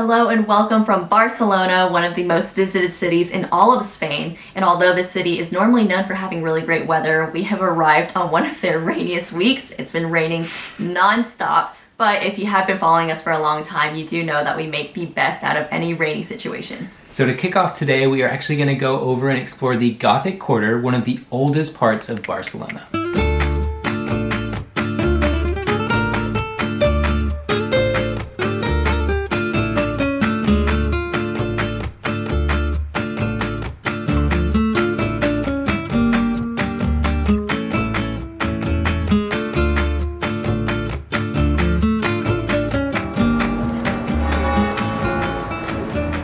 Hello and welcome from Barcelona, one of the most visited cities in all of Spain. And although this city is normally known for having really great weather, we have arrived on one of their rainiest weeks. It's been raining non-stop. But if you have been following us for a long time, you do know that we make the best out of any rainy situation. So to kick off today, we are actually going to go over and explore the Gothic Quarter, one of the oldest parts of Barcelona.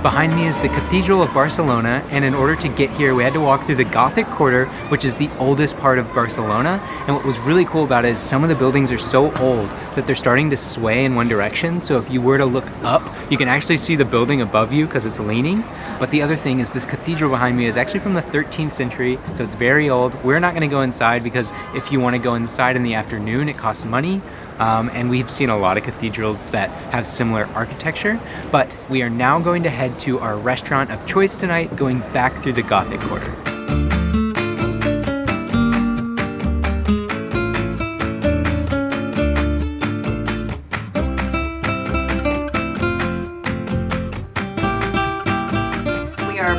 Behind me is the Cathedral of Barcelona, and in order to get here we had to walk through the Gothic Quarter, which is the oldest part of Barcelona. And what was really cool about it is some of the buildings are so old that they're starting to sway in one direction, so if you were to look up you can actually see the building above you because it's leaning. But the other thing is this cathedral behind me is actually from the 13th century, so it's very old. We're not going to go inside because if you want to go inside in the afternoon it costs money. And we've seen a lot of cathedrals that have similar architecture, but we are now going to head to our restaurant of choice tonight, going back through the Gothic Quarter.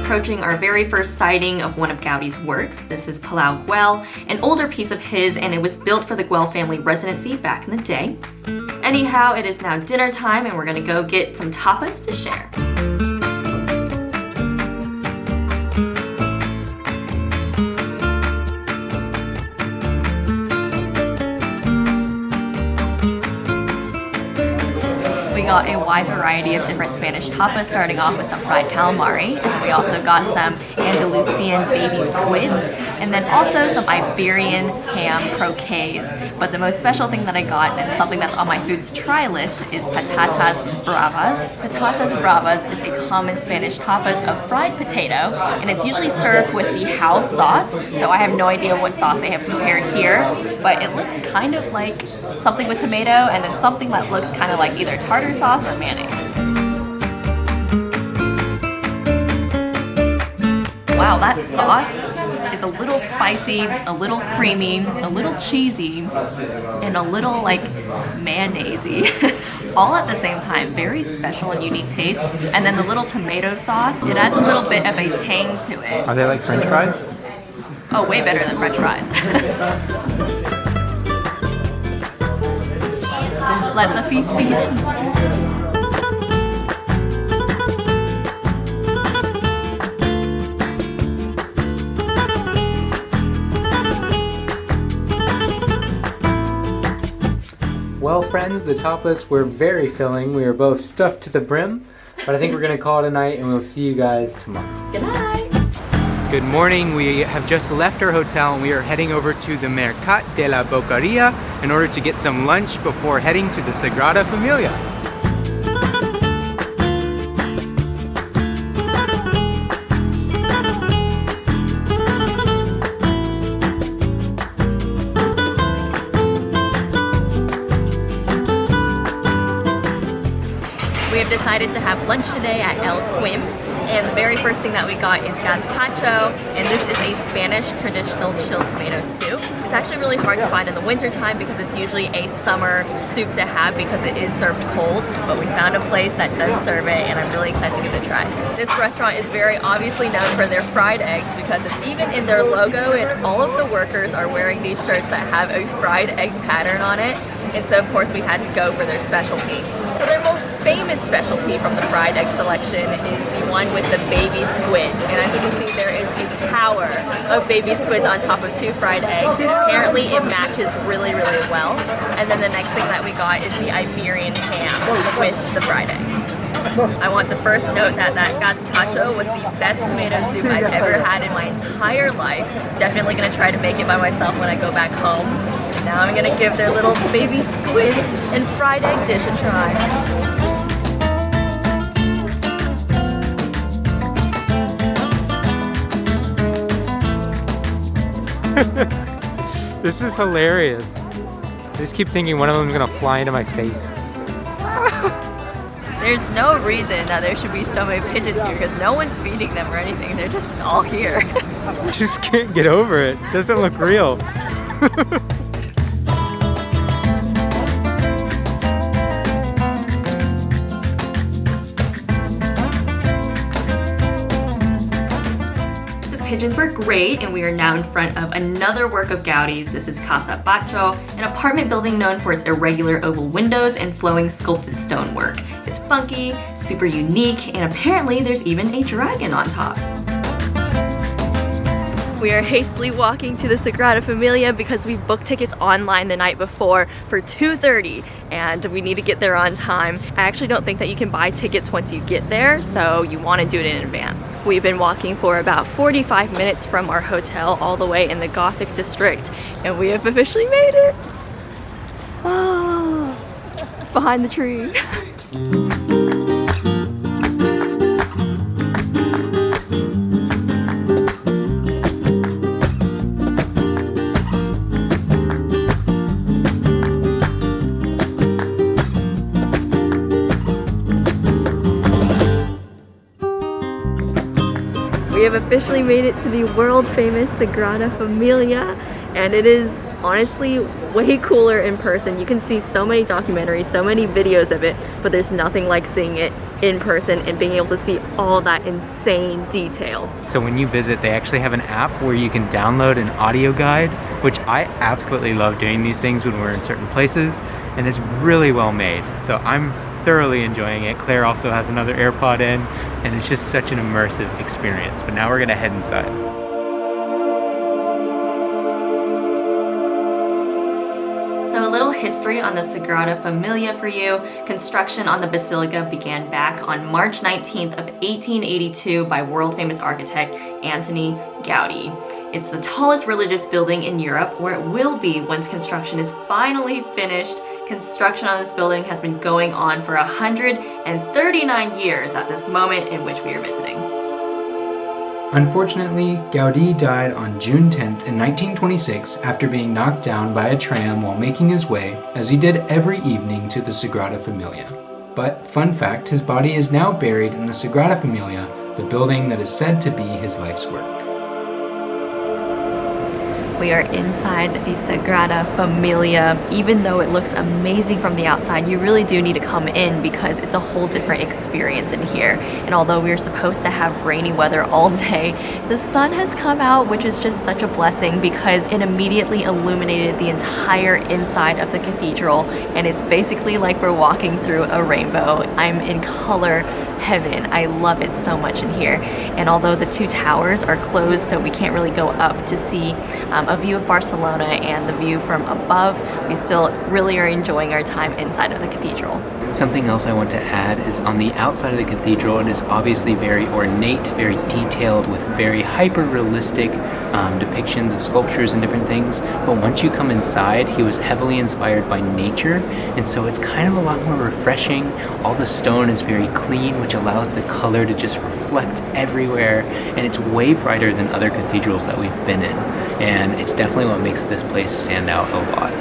Approaching our very first sighting of one of Gaudi's works. This is Palau Güell, an older piece of his, and it was built for the Güell family residency back in the day. Anyhow, it is now dinner time and we're gonna go get some tapas to share. We got a wide variety of different Spanish tapas, starting off with some fried calamari, and we also got some Andalusian baby squids, and then also some Iberian ham croquets. But the most special thing that I got, and something that's on my foods to try list, is patatas bravas. Patatas bravas is a common Spanish tapas of fried potato, and it's usually served with the house sauce, so I have no idea what sauce they have prepared here, but it looks kind of like something with tomato, and then something that looks kind of like either tartar sauce or mayonnaise. Wow, that sauce is a little spicy, a little creamy, a little cheesy, and a little like mayonnaise-y. All at the same time. Very special and unique taste. And then the little tomato sauce, it adds a little bit of a tang to it. Are they like French fries? Oh, way better than French fries. Let the feast begin. Well friends, the tapas were very filling. We were both stuffed to the brim, but I think we're going to call it a night and we'll see you guys tomorrow. Good night. Good morning. We have just left our hotel and we are heading over to the Mercat de la Boqueria in order to get some lunch before heading to the Sagrada Familia. We have decided to have lunch today at El Quim, and the very first thing that we got is gazpacho, and this is a Spanish traditional chilled tomato soup. It's actually really hard to find in the winter time because it's usually a summer soup to have because it is served cold, but we found a place that does serve it, and I'm really excited to give it a try. This restaurant is very obviously known for their fried eggs because it's even in their logo, and all of the workers are wearing these shirts that have a fried egg pattern on it, and so of course we had to go for their specialty. So their most famous specialty from the fried egg selection is the one with the baby squids. And as you can see, there is a tower of baby squids on top of 2 fried eggs. And apparently it matches really, really well. And then the next thing that we got is the Iberian ham with the fried eggs. I want to first note that gazpacho was the best tomato soup I've ever had in my entire life. Definitely going to try to make it by myself when I go back home. And now I'm going to give their little baby squid and fried egg dish a try. This is hilarious. I just keep thinking one of them is gonna fly into my face. There's no reason that there should be so many pigeons here because no one's feeding them or anything. They're just all here. Just can't get over it. Doesn't look real. Pigeons were great, and we are now in front of another work of Gaudi's. This is Casa Bajo, an apartment building known for its irregular oval windows and flowing sculpted stonework. It's funky, super unique, and apparently there's even a dragon on top. We are hastily walking to the Sagrada Familia because we booked tickets online the night before for 2:30 and we need to get there on time. I actually don't think that you can buy tickets once you get there, so you want to do it in advance. We've been walking for about 45 minutes from our hotel all the way in the Gothic district, and we have officially made it. Oh, behind the tree. We have officially made it to the world famous Sagrada Familia, and it is honestly way cooler in person. You can see so many documentaries, so many videos of it, but there's nothing like seeing it in person and being able to see all that insane detail. So when you visit, they actually have an app where you can download an audio guide, which I absolutely love doing these things when we're in certain places, and it's really well made. So I'm thoroughly enjoying it. Claire also has another AirPod in, and it's just such an immersive experience. But now we're gonna head inside. So a little history on the Sagrada Familia for you. Construction on the basilica began back on March 19th of 1882 by world famous architect Antoni Gaudi. It's the tallest religious building in Europe, where it will be once construction is finally finished. Construction on this building has been going on for 139 years at this moment in which we are visiting. Unfortunately, Gaudi died on June 10th in 1926 after being knocked down by a tram while making his way, as he did every evening, to the Sagrada Familia. But, fun fact, his body is now buried in the Sagrada Familia, the building that is said to be his life's work. We are inside the Sagrada Familia. Even though it looks amazing from the outside, you really do need to come in because it's a whole different experience in here. And although we were supposed to have rainy weather all day, the sun has come out, which is just such a blessing because it immediately illuminated the entire inside of the cathedral, and it's basically like we're walking through a rainbow. I'm in color heaven. I love it so much in here. And although the two towers are closed, so we can't really go up to see a view of Barcelona and the view from above, we still really are enjoying our time inside of the cathedral. Something else I want to add is on the outside of the cathedral, it is obviously very ornate, very detailed, with very hyper-realistic depictions of sculptures and different things. But once you come inside, he was heavily inspired by nature, and so it's kind of a lot more refreshing. All the stone is very clean, which allows the color to just reflect everywhere, and it's way brighter than other cathedrals that we've been in. And it's definitely what makes this place stand out a lot.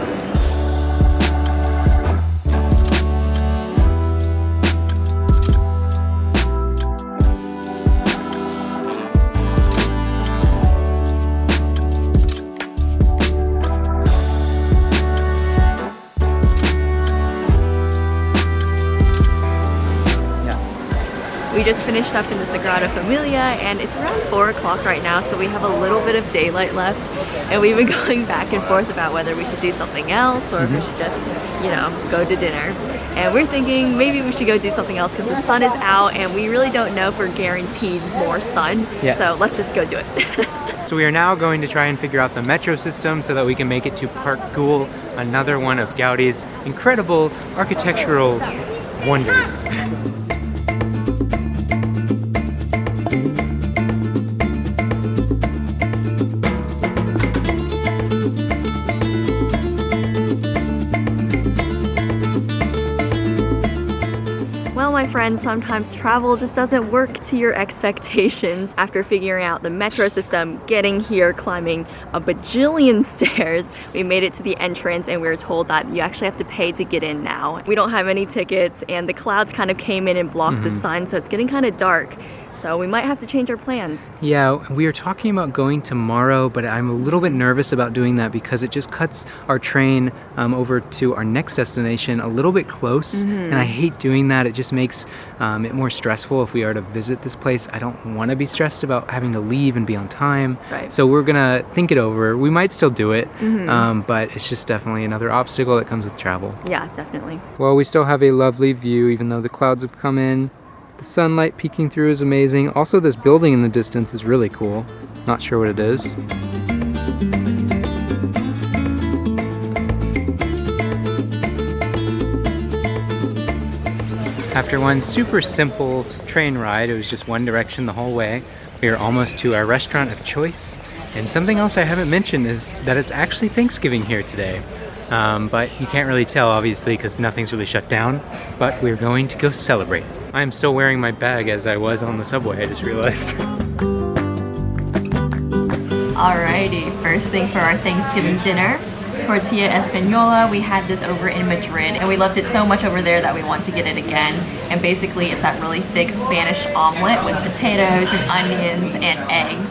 We just finished up in the Sagrada Familia and it's around 4 o'clock right now, so we have a little bit of daylight left, and we've been going back and forth about whether we should do something else or if we should just, go to dinner. And we're thinking maybe we should go do something else because the sun is out and we really don't know if we're guaranteed more sun. Yes. So let's just go do it. So we are now going to try and figure out the metro system so that we can make it to Park Güell, another one of Gaudi's incredible architectural wonders. Well, my friends, and sometimes travel just doesn't work to your expectations. After figuring out the metro system, getting here, climbing a bajillion stairs, we made it to the entrance and we were told that you actually have to pay to get in now. We don't have any tickets and the clouds kind of came in and blocked the sun, so it's getting kind of dark. So we might have to change our plans. Yeah, we are talking about going tomorrow, but I'm a little bit nervous about doing that because it just cuts our train over to our next destination a little bit close. And I hate doing that. It just makes it more stressful if we are to visit this place. I don't want to be stressed about having to leave and be on time. Right. So we're gonna think it over. We might still do it, but it's just definitely another obstacle that comes with travel. Yeah, definitely. Well, we still have a lovely view even though the clouds have come in. The sunlight peeking through is amazing. Also, this building in the distance is really cool. Not sure what it is. After one super simple train ride, it was just one direction the whole way. We are almost to our restaurant of choice. And something else I haven't mentioned is that it's actually Thanksgiving here today. But you can't really tell, obviously, because nothing's really shut down. But we're going to go celebrate. I'm still wearing my bag as I was on the subway, I just realized. Alrighty, first thing for our Thanksgiving dinner, tortilla española. We had this over in Madrid and we loved it so much over there that we want to get it again. And basically it's that really thick Spanish omelet with potatoes and onions and eggs.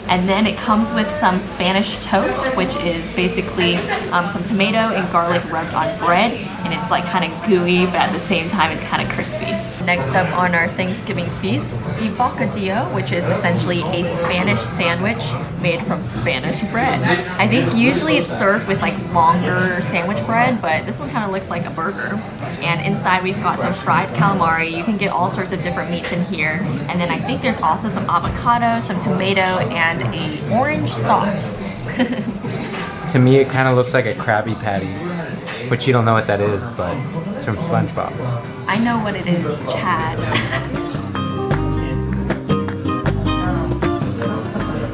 And then it comes with some Spanish toast, which is basically some tomato and garlic rubbed on bread. And it's like kind of gooey, but at the same time, it's kind of crispy. Next up on our Thanksgiving feast, the bocadillo, which is essentially a Spanish sandwich made from Spanish bread. I think usually it's served with like longer sandwich bread, but this one kind of looks like a burger. And inside we've got some fried calamari. You can get all sorts of different meats in here. And then I think there's also some avocado, some tomato, and a orange sauce. To me, it kind of looks like a Krabby Patty, which you don't know what that is, but it's from SpongeBob. I know what it is, Chad.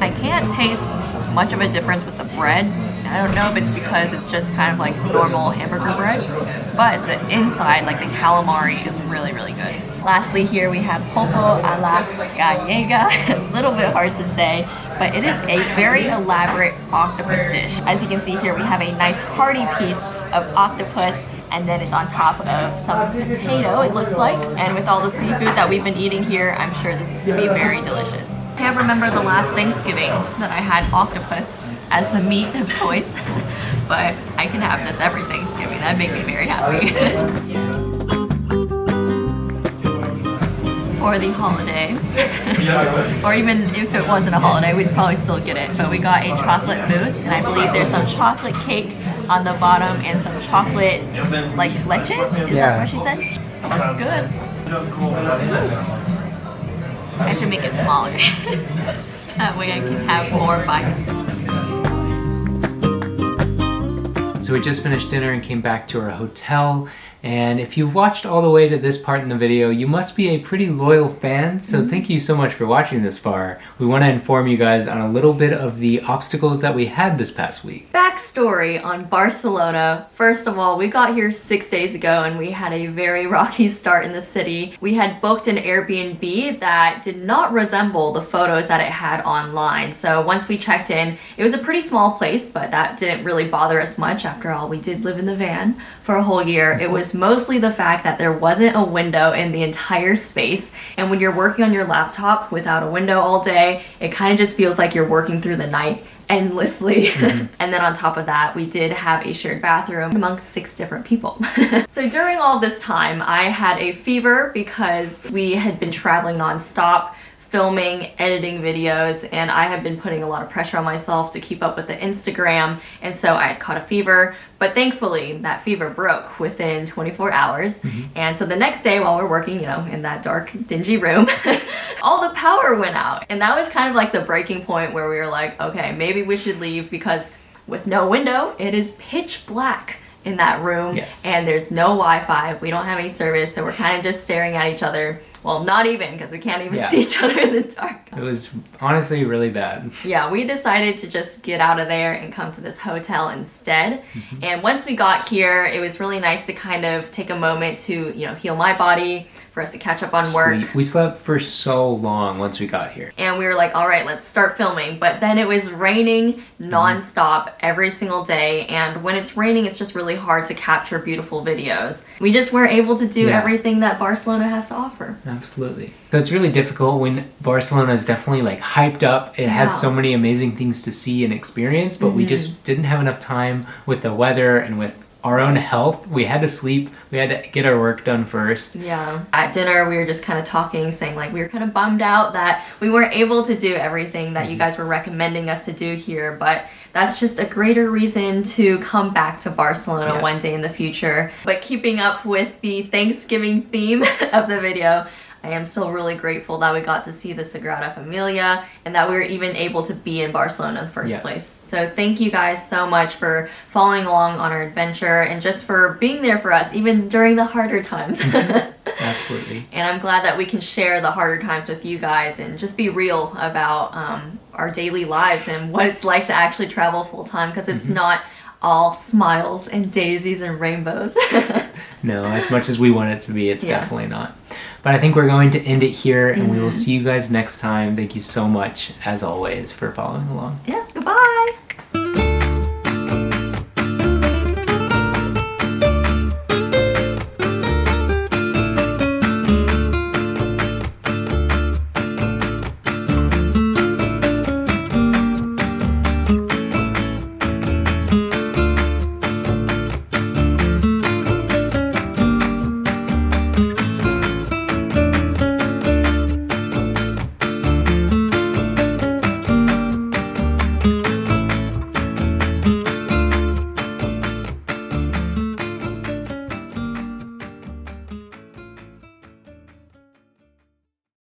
I can't taste much of a difference with the bread. I don't know if it's because it's just kind of like normal hamburger bread, but the inside, like the calamari, is really, really good. Lastly, here we have pulpo a la gallega. A little bit hard to say, but it is a very elaborate octopus dish. As you can see here, we have a nice hearty piece of octopus, and then it's on top of some potato, it looks like. And with all the seafood that we've been eating here, I'm sure this is gonna be very delicious. I can't remember the last Thanksgiving that I had octopus as the meat of choice, but I can have this every Thanksgiving. That'd make me very happy. For the holiday, or even if it wasn't a holiday, we'd probably still get it, but we got a chocolate mousse, and I believe there's some chocolate cake on the bottom and some chocolate, like leche? Is that what she said? Looks good. I should make it smaller. That way I can have more bites. So we just finished dinner and came back to our hotel. And if you've watched all the way to this part in the video, you must be a pretty loyal fan, so thank you so much for watching this far. We want to inform you guys on a little bit of the obstacles that we had this past week. Backstory on Barcelona. First of all, we got here 6 days ago and we had a very rocky start in the city. We had booked an Airbnb that did not resemble the photos that it had online. So once we checked in, it was a pretty small place, but that didn't really bother us much. After all, we did live in the van for a whole year. It was mostly the fact that there wasn't a window in the entire space, and when you're working on your laptop without a window all day, it kind of just feels like you're working through the night endlessly. And then on top of that, we did have a shared bathroom amongst 6 different people. So during all this time, I had a fever because we had been traveling non-stop, filming, editing videos, and I have been putting a lot of pressure on myself to keep up with the Instagram, and so I had caught a fever, but thankfully that fever broke within 24 hours. And so the next day while we're working, you know, in that dark, dingy room, all the power went out. And that was kind of like the breaking point where we were like, okay, maybe we should leave, because with no window, it is pitch black in that room. And there's no Wi-Fi, we don't have any service, so we're kind of just staring at each other. Well, not even, because we can't even see each other in the dark. It was honestly really bad. Yeah, we decided to just get out of there and come to this hotel instead. And once we got here, it was really nice to kind of take a moment to, you know, heal my body, for us to catch up on work. We slept for so long once we got here. And we were like, all right, let's start filming. But then it was raining nonstop every single day. And when it's raining, it's just really hard to capture beautiful videos. We just weren't able to do everything that Barcelona has to offer. Absolutely. So it's really difficult when Barcelona is definitely like hyped up. It has so many amazing things to see and experience, but we just didn't have enough time with the weather and with our own health. We had to sleep. We had to get our work done first. Yeah. At dinner, we were just kind of talking, saying like we were kind of bummed out that we weren't able to do everything that you guys were recommending us to do here, but that's just a greater reason to come back to Barcelona one day in the future. But keeping up with the Thanksgiving theme of the video, I am still really grateful that we got to see the Sagrada Familia and that we were even able to be in Barcelona in the first place. So thank you guys so much for following along on our adventure and just for being there for us, even during the harder times. Absolutely. And I'm glad that we can share the harder times with you guys and just be real about our daily lives and what it's like to actually travel full time, because it's not all smiles and daisies and rainbows. No, as much as we want it to be, it's definitely not. But I think we're going to end it here, and we will see you guys next time. Thank you so much, as always, for following along. Yeah, goodbye.